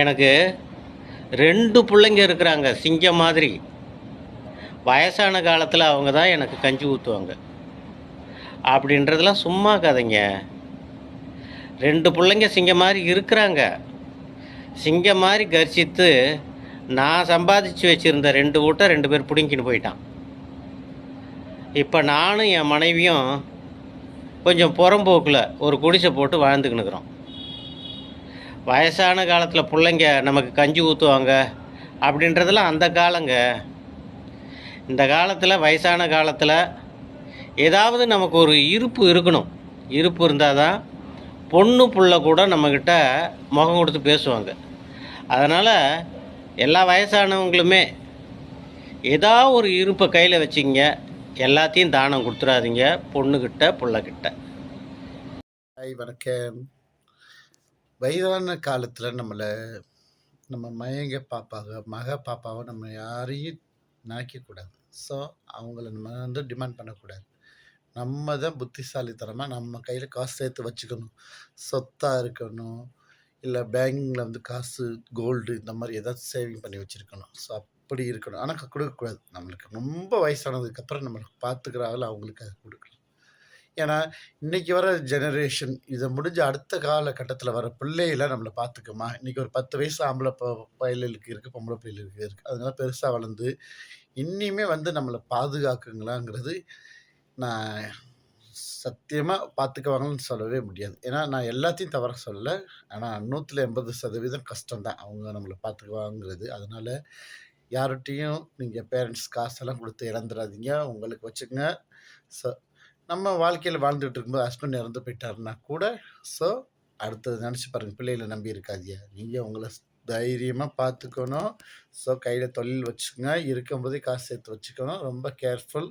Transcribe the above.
எனக்கு 2 புள்ளைங்க இருக்கிறாங்க, சிங்கம் மாதிரி. வயசான காலத்தில அவங்க தான் எனக்கு கஞ்சி ஊத்துவாங்க. அப்படின்றதெல்லாம் சும்மா கதைங்க. 2 புள்ளைங்க சிங்கம் மாரி இருக்கிறாங்க. சிங்கம் மாரி கர்ஜித்து, நான் சம்பாதிச்சு வச்சிருந்த 2 வூட்ட 2 பேர் புடுங்கின்னு போயிட்டான். இப்ப நானும் என் மனைவியும் கொஞ்சம் புறம்போக்குல ஒரு குடிசை போட்டு வாழ்ந்துக்கின்னுக்குறோம். வயசான காலத்துல புள்ளைங்க நமக்கு கஞ்சி ஊத்துவாங்க அப்படின்றதெல்லாம் அந்த காலங்க. இந்த காலத்துல வயசான காலத்துல ஏதாவது நமக்கு ஒரு இருப்பு இருக்கணும். இருப்பு இருந்தால் தான் பொண்ணு புள்ள கூட நம்மக்கிட்ட முகம் கொடுத்து பேசுவாங்க. அதனால் எல்லா வயசானவங்களுமே ஏதாவது ஒரு இருப்பை கையில் வச்சுங்க. எல்லாத்தையும் தானம் கொடுத்துடாதீங்க, பொண்ணுக்கிட்ட புள்ளக்கிட்ட. வணக்கம். வயதான காலத்தில் நம்ம மயங்க பாப்பாக பாப்பாவை நம்ம யாரையும் நினைக்கக்கூடாது. ஸோ அவங்கள நம்ம டிமாண்ட் பண்ணக்கூடாது. நம்ம தான் புத்திசாலித்தனமாக நம்ம கையில் காசு சேர்த்து வச்சுக்கணும். சொத்தாக இருக்கணும், இல்லை பேங்கில் காசு, கோல்டு இந்த மாதிரி ஏதாவது சேவிங் பண்ணி வச்சுருக்கணும். ஸோ அப்படி இருக்கணும். ஆனால் கொடுக்கக்கூடாது. நம்மளுக்கு ரொம்ப வயசானதுக்கப்புறம் நம்மளுக்கு பார்த்துக்கிறாங்களோ அவங்களுக்கு அதை கொடுக்கணும். ஏன்னா இன்னைக்கு வர ஜெனரேஷன் இதை முடிஞ்ச அடுத்த காலகட்டத்தில் வர பிள்ளைகளை நம்மளை பார்த்துக்குமா. இன்னைக்கு ஒரு 10 வயசு ஆம்பளை பையலுக்கு இருக்குது, பொம்பளை பையலுக்கு இருக்குது. அதனால பெருசாக வளர்ந்து இன்னியுமே நம்மளை பாதுகாக்குங்களாங்கிறது நான் சத்தியமாக பார்த்துக்குவாங்கன்னு சொல்லவே முடியாது. ஏன்னா நான் எல்லாத்தையும் தவற சொல்லலை. ஆனால் 180% கஷ்டம்தான் அவங்க நம்மளை பார்த்துக்குவாங்கிறது. அதனால் யார்கிட்டையும் நீங்கள் பேரண்ட்ஸ் காசெல்லாம் கொடுத்து இழந்துடாதீங்க. உங்களுக்கு வச்சுக்கோங்க. ஸோ நம்ம வாழ்க்கையில் வாழ்ந்துட்டு இருக்கும்போது ஹஸ்பண்ட் இறந்து போயிட்டாருன்னா கூட, ஸோ அடுத்தது நினச்சி பாருங்கள். பிள்ளைகளை நம்பி இருக்காதீங்க. நீங்கள் உங்களை தைரியமாக பார்த்துக்கணும். ஸோ கையில் தொழில் வச்சுக்கோங்க. இருக்கும்போதே காசு சேர்த்து வச்சுக்கணும். ரொம்ப கேர்ஃபுல்.